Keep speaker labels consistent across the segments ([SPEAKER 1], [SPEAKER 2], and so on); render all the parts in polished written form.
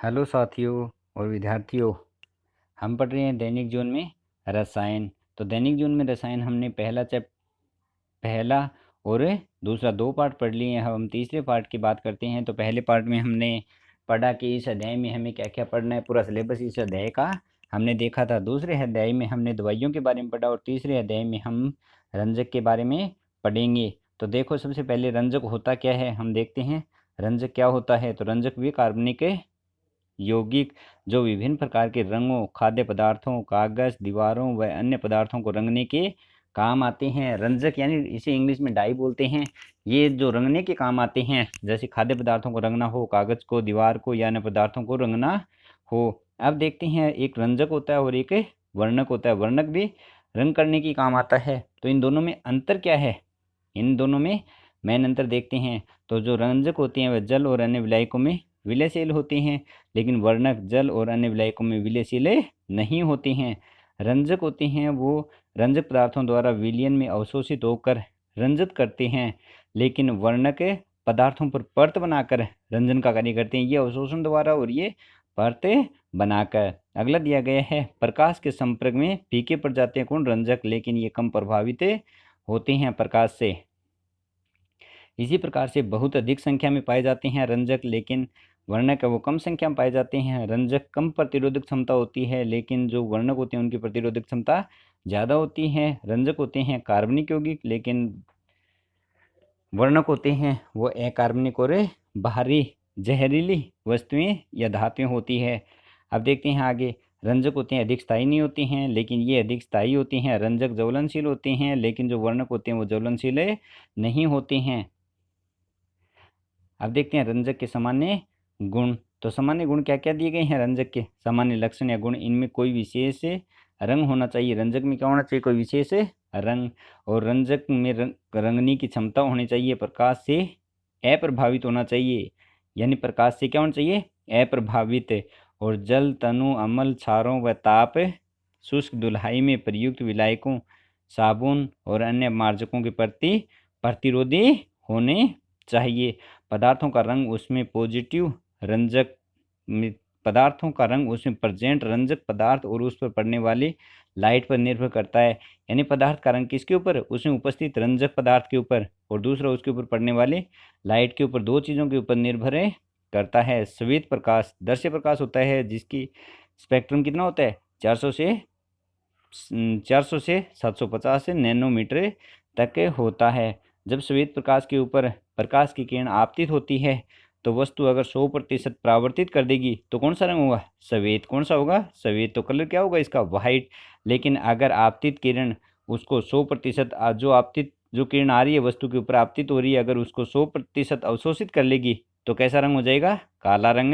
[SPEAKER 1] Hello साथियों और विद्यार्थियों, हम पढ़ रहे हैं दैनिक जीवन में रसायन। तो दैनिक जीवन में रसायन हमने पहला और दूसरा दो पार्ट पढ़ लिए हैं। हम तीसरे पार्ट की बात करते हैं। तो पहले पार्ट में हमने पढ़ा कि इस अध्याय में हमें क्या क्या पढ़ना है, पूरा सिलेबस इस अध्याय का हमने देखा था। दूसरे अध्याय में हमने दवाइयों के बारे में पढ़ा और तीसरे अध्याय में हम रंजक के बारे में पढ़ेंगे। तो देखो, सबसे पहले रंजक होता क्या है हम देखते हैं। रंजक क्या होता है? तो रंजक वे कार्बनिक यौगिक जो विभिन्न प्रकार के रंगों, खाद्य पदार्थों, कागज, दीवारों व अन्य पदार्थों को रंगने के काम आते हैं। रंजक यानी इसे इंग्लिश में डाई बोलते हैं। ये जो रंगने के काम आते हैं, जैसे खाद्य पदार्थों को रंगना हो, कागज को, दीवार को या अन्य पदार्थों को रंगना हो। अब देखते हैं, एक रंजक होता है और एक वर्णक होता है। वर्णक भी रंग करने के काम आता है। तो इन दोनों में अंतर क्या है? इन दोनों में मेन अंतर देखते हैं। तो जो रंजक होते हैं वह जल और अन्य विलायकों में विलयशील होते हैं, लेकिन वर्णक जल और अन्य विलायकों में विलयशील नहीं होते हैं। रंजक होते हैं वो रंजक पदार्थों द्वारा विलयन में अवशोषित होकर रंजित करते हैं, लेकिन वर्णक पदार्थों पर परत बनाकर रंजन का कार्य करते हैं। ये अवशोषण द्वारा और ये परत बनाकर। अगला दिया गया है, प्रकाश के संपर्क में फीके पड़ जाते हैं कौन? रंजक, लेकिन ये कम प्रभावित होते हैं प्रकाश से। इसी प्रकार से बहुत अधिक संख्या में पाए जाते हैं रंजक, लेकिन वर्णक वो कम संख्या में पाए जाते हैं। रंजक कम प्रतिरोधक क्षमता होती है, लेकिन जो वर्णक होते हैं उनकी प्रतिरोधक क्षमता ज़्यादा होती है। रंजक होते हैं कार्बनिक यौगिक, लेकिन वर्णक होते हैं वो अकार्बनिक और बाहरी जहरीली वस्तुएं या धातुएं होती है। अब देखते हैं आगे। रंजक होते हैं अधिक स्थायी नहीं होते हैं, लेकिन ये अधिक स्थायी होते हैं। रंजक ज्वलनशील होते हैं, लेकिन जो वर्णक होते हैं वो ज्वलनशील नहीं होते हैं। अब देखते हैं रंजक के सामान्य गुण। तो सामान्य गुण क्या क्या दिए गए हैं रंजक के? सामान्य लक्षण या गुण, इनमें कोई विशेष रंग होना चाहिए। रंजक में क्या होना चाहिए? कोई विशेष रंग। और रंजक में रंगने की क्षमता होनी चाहिए। प्रकाश से अप्रभावित होना चाहिए, यानी प्रकाश से क्या होना चाहिए? अप्रभावित। और जल, तनु, अम्ल, क्षारों व ताप, शुष्क धुलाई में प्रयुक्त विलायकों, साबुन और अन्य मार्जकों के प्रति प्रतिरोधी होने चाहिए। पदार्थों का रंग उसमें पॉजिटिव रंजक पदार्थों का रंग उसमें प्रेजेंट रंजक पदार्थ और उस पर पड़ने वाली लाइट पर निर्भर करता है। यानी पदार्थ का रंग किसके ऊपर? उसमें उपस्थित रंजक पदार्थ के ऊपर, और दूसरा उसके ऊपर पड़ने वाली लाइट के ऊपर। दो चीज़ों के ऊपर निर्भर करता है। श्वेत प्रकाश दृश्य प्रकाश होता है, जिसकी स्पेक्ट्रम कितना होता है? 400 से 750 नैनोमीटर तक होता है। जब श्वेत प्रकाश के ऊपर प्रकाश की किरण आपतित होती है, तो वस्तु अगर 100% परावर्तित कर देगी तो कौन सा रंग होगा? श्वेत। कौन सा होगा? श्वेत। तो कलर क्या होगा इसका? वाइट। लेकिन अगर आपतित किरण उसको 100% जो किरण आ रही है वस्तु के ऊपर आपतित हो रही है, अगर उसको 100% अवशोषित कर लेगी तो कैसा रंग हो जाएगा? काला रंग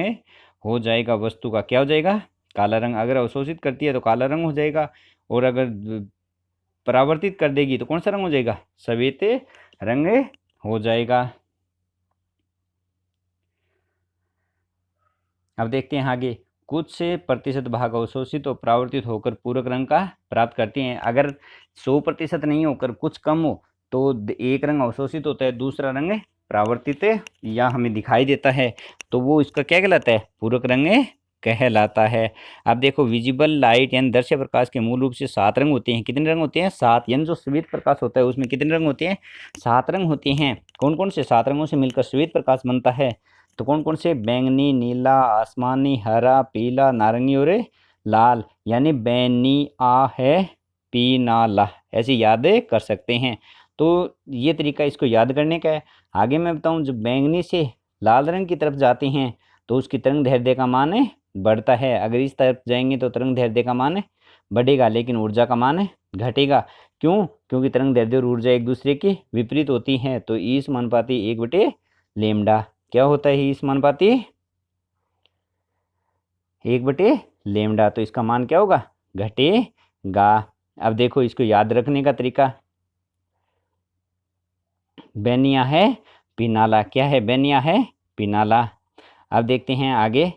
[SPEAKER 1] हो जाएगा। वस्तु का क्या हो जाएगा? काला रंग। अगर अवशोषित करती है तो काला रंग हो जाएगा, और अगर परावर्तित कर देगी तो कौन सा रंग हो जाएगा? श्वेत रंग हो जाएगा। अब देखते हैं आगे। कुछ से प्रतिशत भाग अवशोषित और परावर्तित होकर पूरक रंग का प्राप्त करते हैं। अगर 100% नहीं होकर कुछ कम हो तो एक रंग अवशोषित होता है, दूसरा रंग परावर्तित या हमें दिखाई देता है, तो वो इसका क्या कहलाता है? पूरक रंग कहलाता है। अब देखो, विजिबल लाइट यानी दृश्य प्रकाश के मूल रूप से 7 रंग होते हैं। कितने रंग होते हैं? 7। यानी जो श्वेत प्रकाश होता है उसमें कितने रंग होते हैं? 7 रंग होते हैं। कौन कौन से 7 रंगों से मिलकर श्वेत प्रकाश बनता है? तो कौन कौन से? बैंगनी, नीला, आसमानी, हरा, पीला, नारंगी और लाल। यानी बैनिया है पीनाला, ऐसे याद कर सकते हैं। तो ये तरीका इसको याद करने का है। आगे मैं बताऊं, जब बैंगनी से लाल रंग की तरफ जाते हैं तो उसकी तरंग दैर्ध्य का मान बढ़ता है। अगर इस तरफ जाएंगे तो तरंग दैर्ध्य का मान बढ़ेगा, लेकिन ऊर्जा का मान घटेगा। क्यों? क्योंकि तरंग दैर्ध्य और ऊर्जा एक दूसरे की विपरीत होती हैं। तो ई समानुपाती 1/λ। क्या होता है ई समानुपाती? 1/λ। तो इसका मान क्या होगा? घटेगा। अब देखो, इसको याद रखने का तरीका। बैनिया है पीनाला। क्या है? बैनिया है पीनाला। अब देखते हैं आगे।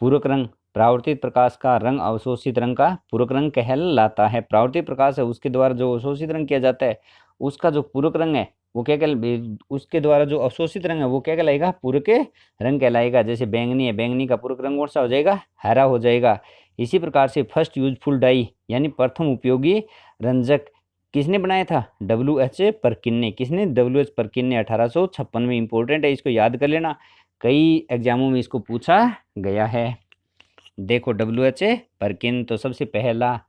[SPEAKER 1] पूरक रंग, परावर्तित प्रकाश का रंग अवशोषित रंग का पूरक रंग कहलाता है। परावर्तित प्रकाश है उसके द्वारा जो अवशोषित रंग किया जाता है उसका जो पूरक रंग है वो क्या उसके द्वारा जो अवशोषित रंग है वो क्या कहलाएगा, पूरक रंग कहलाएगा। जैसे बैंगनी है, बैंगनी का पूरक रंग कौन सा हो जाएगा, हरा हो जाएगा। इसी प्रकार से फर्स्ट यूजफुल डाई यानी प्रथम उपयोगी रंजक किसने बनाया था, WH परकिन ने। किसने, WH परकिन ने 1856 में। इंपॉर्टेंट है, इसको याद कर लेना, कई एग्जामों में इसको पूछा गया है। देखो WH परकिन, तो सबसे पहला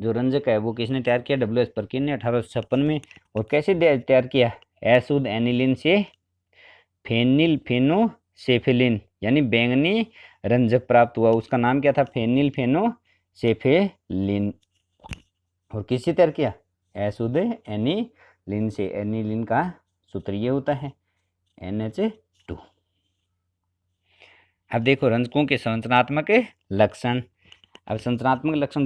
[SPEAKER 1] जो रंजक है वो किसने तैयार किया, WH परकिन ने 1856 में। और कैसे तैयार किया, अशुद्ध एनिलीन से फेनिल फेनोसेफेलिन यानी बैंगनी रंजक प्राप्त हुआ। उसका नाम क्या था, फेनिल फेनोसेफेलिन। और किससे तैयार किया, अशुद्ध एनिलीन से। एनिलीन का सूत्र ये होता है NH2। अब देखो रंजकों के संरचनात्मक लक्षण। अब संरचनात्मक लक्षण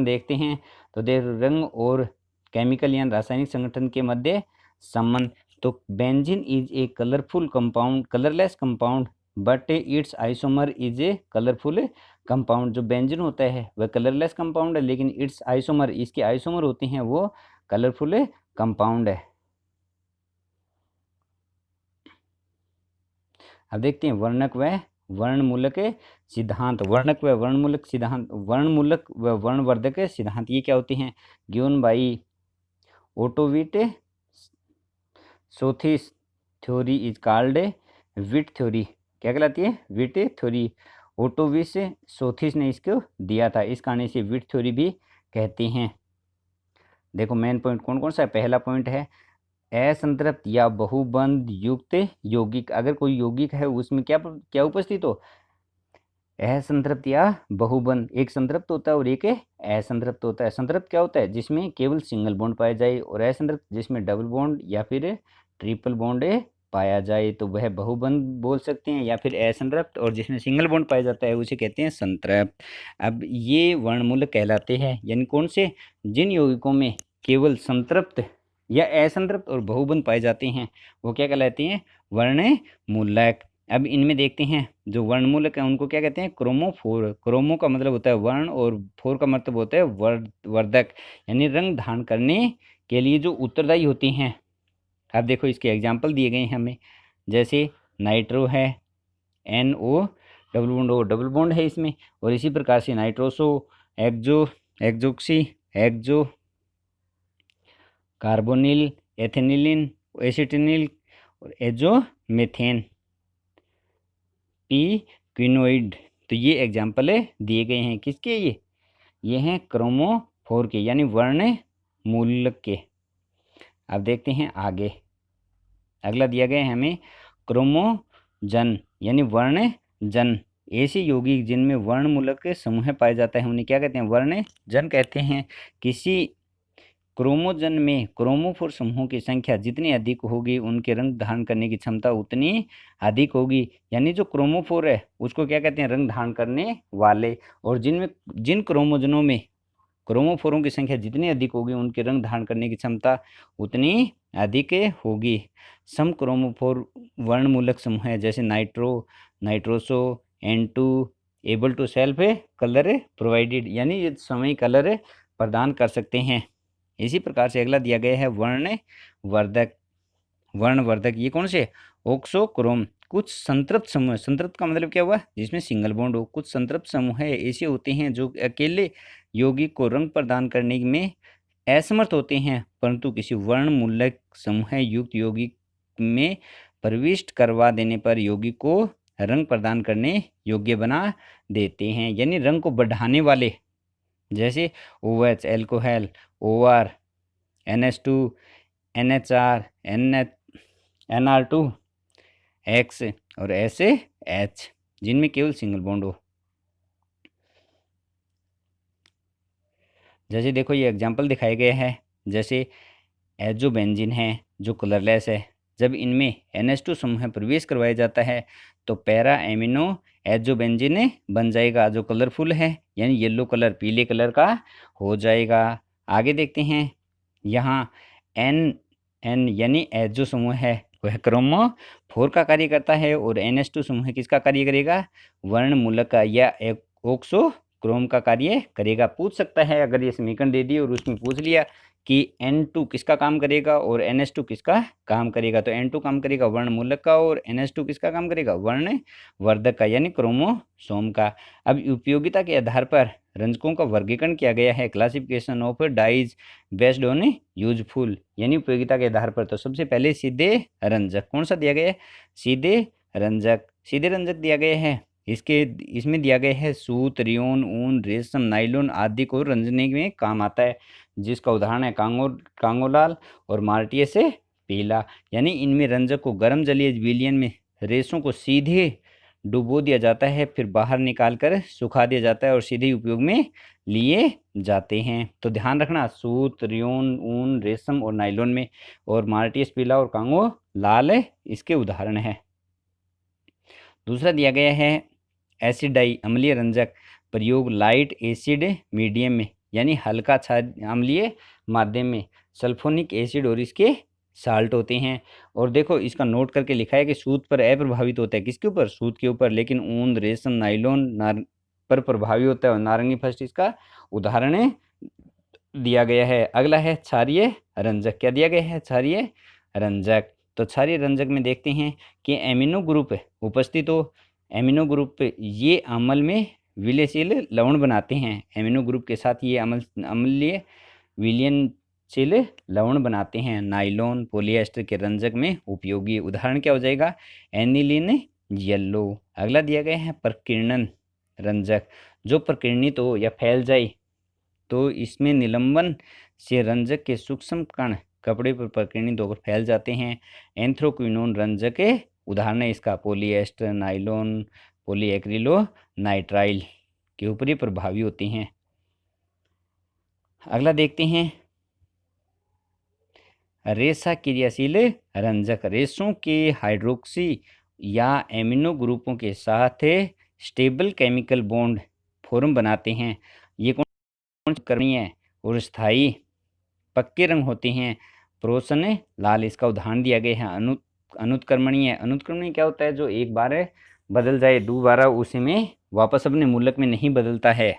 [SPEAKER 1] देखते हैं। तो देख, रंग और केमिकल या रासायनिक संगठन के मध्य संबंध। तो benzene is a colourful compound, colourless compound, but it's isomer is a colourful compound. जो बेंजीन होता है वह कलरलेस कंपाउंड है, लेकिन इट्स आइसोमर, इसके आइसोमर होते हैं वो कलरफुल कंपाउंड है। अब देखते हैं वर्णक व वर्णमूलक सिद्धांत। वर्णक व वर्णमूलक सिद्धांत, वर्णमूलक व वर्णवर्धक सिद्धांत ये क्या होते हैं, given by Otto Witt so this theory is called Witt theory. क्या कहलाती है, विट थ्योरी। ओटोविस सोथिस ने इसको दिया था, इस कारण से विट थ्योरी भी कहते हैं। देखो मेन पॉइंट कौन कौन सा है, पहला पॉइंट है असंतृप्त या बहुबंध युक्त यौगिक। अगर कोई यौगिक है उसमें क्या क्या उपस्थित हो, असंतृप्त या बहुबंध, एक संतृप्त होता है और एक असंतृप्त होता है। संतृप्त क्या होता है, जिसमें केवल सिंगल बॉन्ड पाया जाए, और असंतृप्त जिसमें डबल बॉन्ड या फिर ट्रिपल बॉन्ड पाया जाए, तो वह बहुबंध बोल सकते हैं, या फिर असंतृप्त, और जिसमें सिंगल बॉन्ड पाया जाता है उसे कहते हैं संतृप्त। अब ये वर्णमूलक कहलाते हैं, यानी कौन से, जिन यौगिकों में केवल संतृप्त या असंतृप्त और बहुबंध पाए जाते हैं वो क्या कहलाते हैं, वर्णमूलक। अब इनमें देखते हैं जो वर्णमूलक है उनको क्या कहते हैं, क्रोमोफोर। क्रोमो का मतलब होता है वर्ण, और फोर का मतलब होता है वर्धक, यानी रंग धारण करने के लिए जो उत्तरदायी होती हैं। अब देखो इसके एग्जाम्पल दिए गए हैं हमें, जैसे नाइट्रो है, NO double bond O double bond है इसमें, और इसी प्रकार से नाइट्रोसो, एक्जोक्सी, एक्जो कार्बोनिल, एथेनिलिन, एसिटिनिल, और एजोमेथेन, पी क्विनोइड। तो ये एग्जाम्पल दिए गए हैं किसके, ये हैं क्रोमोफोर के, यानी वर्ण मूलक के। अब देखते हैं आगे, अगला दिया गया है हमें क्रोमोजन, यानी वर्णजन। ऐसे यौगिक जिनमें वर्णमूलक के समूह पाया जाता है उन्हें क्या कहते हैं, वर्णजन कहते हैं। किसी क्रोमोजन में क्रोमोफोर समूहों की संख्या जितनी अधिक होगी उनके रंग धारण करने की क्षमता उतनी अधिक होगी। यानी जो क्रोमोफोर है उसको क्या कहते हैं, रंग धारण करने वाले। और जिन क्रोमोजनों में क्रोमोफोरों की संख्या जितनी अधिक होगी उनके रंग धारण करने की क्षमता उतनी अधिक होगी। सम क्रोमोफोर वर्णमूलक समूह है, जैसे nitroso, N2 able to self colour provided, यानी ये समय कलर प्रदान कर सकते हैं। इसी प्रकार से अगला दिया गया है वर्णवर्धक। वर्णवर्धक ये कौन से, ऑक्सोक्रोम। कुछ संतृप्त समूह, संतृप्त का मतलब क्या हुआ, जिसमें सिंगल बॉन्ड हो। कुछ संतृप्त समूह ऐसे होते हैं जो अकेले यौगिक को रंग प्रदान करने में असमर्थ होते हैं, परंतु किसी वर्णमूलक समूह युक्त यौगिक में प्रविष्ट करवा देने पर यौगिक को रंग प्रदान करने योग्य बना देते हैं, यानी रंग को बढ़ाने वाले। जैसे OH alcohol, OR, NH2, NHR, NR2, X और SH, जिनमें केवल सिंगल बॉन्ड हो। जैसे देखो ये एग्जाम्पल दिखाए गए हैं, जैसे एजोबेंजीन है जो कलरलेस है, जब इनमें NH2 समूह प्रवेश करवाया जाता है तो पैरा एमिनो एजोबेंजीन बन जाएगा, जो कलरफुल है, यानी येलो कलर, पीले कलर का हो जाएगा। आगे देखते हैं, यहाँ N यानी एजो समूह है वह क्रोमोफोर का कार्य करता है, और NH2 समूह किसका कार्य करेगा, वर्णमूलक का या ऑक्सोक्रोम का कार्य करेगा। पूछ सकता है, अगर ये समीकरण दे दिए और उसमें पूछ लिया कि N2 किसका काम करेगा और NH2 किसका काम करेगा। तो N2 काम करेगा वर्णमूलक का और NH2 किसका काम करेगा, वर्णवर्धक का, यानी क्रोमोसोम का। अब उपयोगिता के आधार पर रंजकों का वर्गीकरण किया गया है, classification of dyes based on useful, यानी उपयोगिता के आधार पर। तो सबसे पहले सीधे रंजक कौन सा दिया गया है, सीधे रंजक दिया गया है। इसमें दिया गया है सूत, रेयॉन, ऊन, रेशम, नायलॉन आदि को रंजने में काम आता है, जिसका उदाहरण है कांगोलाल और मार्टिये से पीला। यानी इनमें रंजक को गर्म जलीय विलयन में रेशों को सीधे डुबो दिया जाता है, फिर बाहर निकाल कर सुखा दिया जाता है और सीधे उपयोग में लिए जाते हैं। तो ध्यान रखना, सूत, रेयॉन, ऊन, रेशम और नायलॉन में, और मार्टियस पीला और कांगो लाल इसके उदाहरण है। दूसरा दिया गया है एसिडाई अम्लीय रंजक प्रयोग लाइट एसिड मीडियम में, यानी हल्का अम्लीय माध्यम में सल्फोनिक एसिड और इसके साल्ट होते हैं। और देखो इसका नोट करके लिखा है कि सूत पर अप्रभावित होता है, किसके ऊपर, सूत के ऊपर, लेकिन ऊन, रेशम, नायलॉन पर प्रभावी होता है, और नारंगी फर्स्ट इसका उदाहरण दिया गया है। अगला है क्षारीय रंजक, क्या दिया गया है, क्षारीय रंजक। तो क्षारीय रंजक में देखते हैं कि एमिनो ग्रुप उपस्थित हो, एमिनो ग्रुप ये अम्ल में विलयशील लवण बनाते हैं, एमिनो ग्रुप के साथ ये अम्लीय विलयनशील लवण बनाते हैं। नायलॉन पॉलिएस्टर के रंजक में उपयोगी, उदाहरण क्या हो जाएगा, एनिलीन येलो। अगला दिया गया है प्रकीर्णन रंजक, जो प्रकीर्णित हो या फैल जाए तो इसमें निलंबन से रंजक के सूक्ष्म कण कपड़े पर प्रकीर्णित होकर फैल जाते हैं। एंथ्रोक्विनोन रंजक के उदाहरण है इसका पॉलिएस्टर, नायलॉन, पॉलीएक्रिलोनाइट्राइल के ऊपर प्रभावी होते हैं। अगला देखते हैं रेशा क्रियाशील रंजक, रेशों के हाइड्रोक्सी या एमिनो ग्रुपों के साथ स्टेबल केमिकल बॉन्ड फॉर्म बनाते हैं। ये कौन करणीय और स्थायी पक्के रंग होते हैं। प्रोसन लाल इसका उदाहरण दिया गया है। अनुत्क्रमणीय क्या होता है, जो एक बार बदल जाए दोबारा उसी में वापस अपने मूलक में नहीं बदलता है।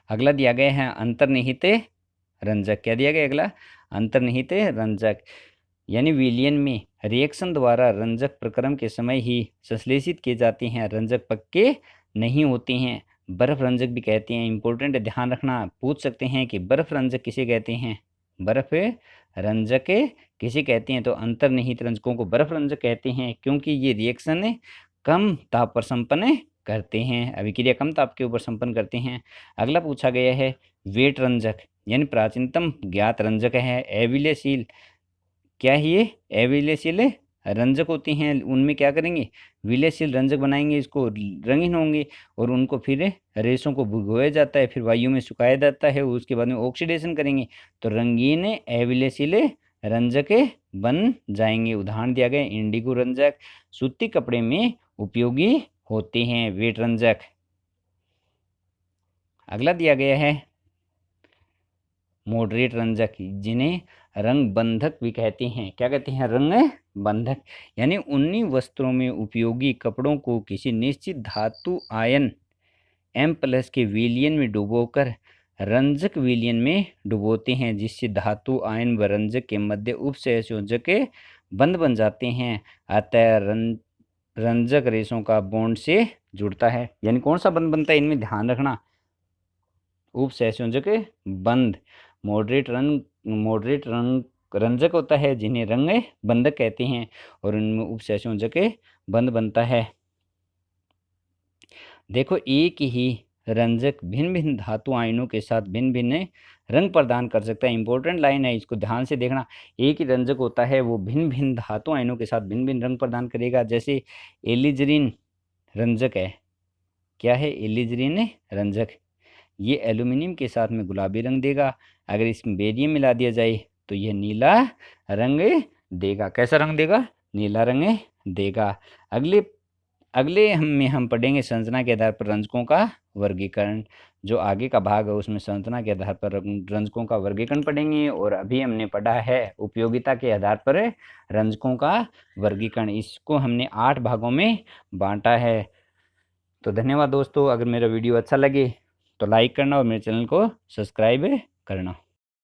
[SPEAKER 1] अगला दिया गया है अंतर्निहित रंजक, क्या दिया गया अगला, अंतर्निहित रंजक, यानी विलयन में रिएक्शन द्वारा रंजक प्रक्रम के समय ही संश्लेषित किए जाते हैं, रंजक पक्के नहीं होते हैं। बर्फ रंजक भी कहते हैं, इंपॉर्टेंट है, ध्यान रखना, पूछ सकते हैं कि बर्फ रंजक किसे कहते हैं, बर्फ रंजक किसे कहते हैं। तो अंतर्निहित रंजकों को बर्फ रंजक कहते हैं, क्योंकि ये रिएक्शन कम ताप पर संपन्न करते हैं, अभिक्रिया कम ताप के ऊपर संपन्न करते हैं। अगला पूछा गया है वेट रंजक, यानी प्राचीनतम ज्ञात रंजक है एविलेशील। क्या है ये, एविलेशील रंजक होती हैं, उनमें क्या करेंगे, विलयशील रंजक बनाएंगे, इसको रंगीन होंगे और उनको फिर रेशों को भिगोया जाता है, फिर वायु में सुखाया जाता है, उसके बाद में ऑक्सीडेशन करेंगे तो रंगीन एविलेशील रंजक बन जाएंगे। उदाहरण दिया गया इंडिगो रंजक, सूती कपड़े में उपयोगी होते हैं वेट रंजक। अगला दिया गया है मॉडरेट रंजक, जिन्हें रंग बंधक भी कहते हैं। क्या कहते हैं, रंग बंधक, यानी उन्हीं वस्त्रों में उपयोगी कपड़ों को किसी निश्चित धातु आयन M+ के विलयन में डुबोकर रंजक विलयन में डुबोते हैं, जिससे धातु आयन व रंजक के मध्य उपसहसंयोजक बंध बन जाते हैं। अतः रंजक रेशों का बॉन्ड से जुड़ता है, यानी कौन सा बंध बनता है, इनमें ध्यान रखना, उपसहसंयोजक बंध। मॉडरेट रंग रंजक होता है जिन्हें रंग बंधक कहते हैं, और उनमें उपसहसंयोजक बंध बनता है। देखो एक ही रंजक भिन्न भिन्न धातु आयनों के साथ भिन्न भिन्न रंग प्रदान कर सकता है। इंपॉर्टेंट लाइन है, इसको ध्यान से देखना। एक ही रंजक होता है वो भिन्न भिन्न धातु आयनों के साथ भिन्न भिन्न रंग प्रदान करेगा। जैसे एलिजरीन रंजक है, क्या है, एलिजरीन रंजक, ये एल्यूमिनियम के साथ में गुलाबी रंग देगा। अगर इसमें बेरियम मिला दिया जाए तो यह नीला रंग देगा। कैसा रंग देगा, नीला रंग देगा। अगले हम पढ़ेंगे संरचना के आधार पर रंजकों का वर्गीकरण। जो आगे का भाग है उसमें संरचना के आधार पर रंजकों का वर्गीकरण पढ़ेंगे, और अभी हमने पढ़ा है उपयोगिता के आधार पर रंजकों का वर्गीकरण। इसको हमने 8 भागों में बांटा है। तो धन्यवाद दोस्तों, अगर मेरा वीडियो अच्छा लगे तो लाइक करना और मेरे चैनल को सब्सक्राइब करना।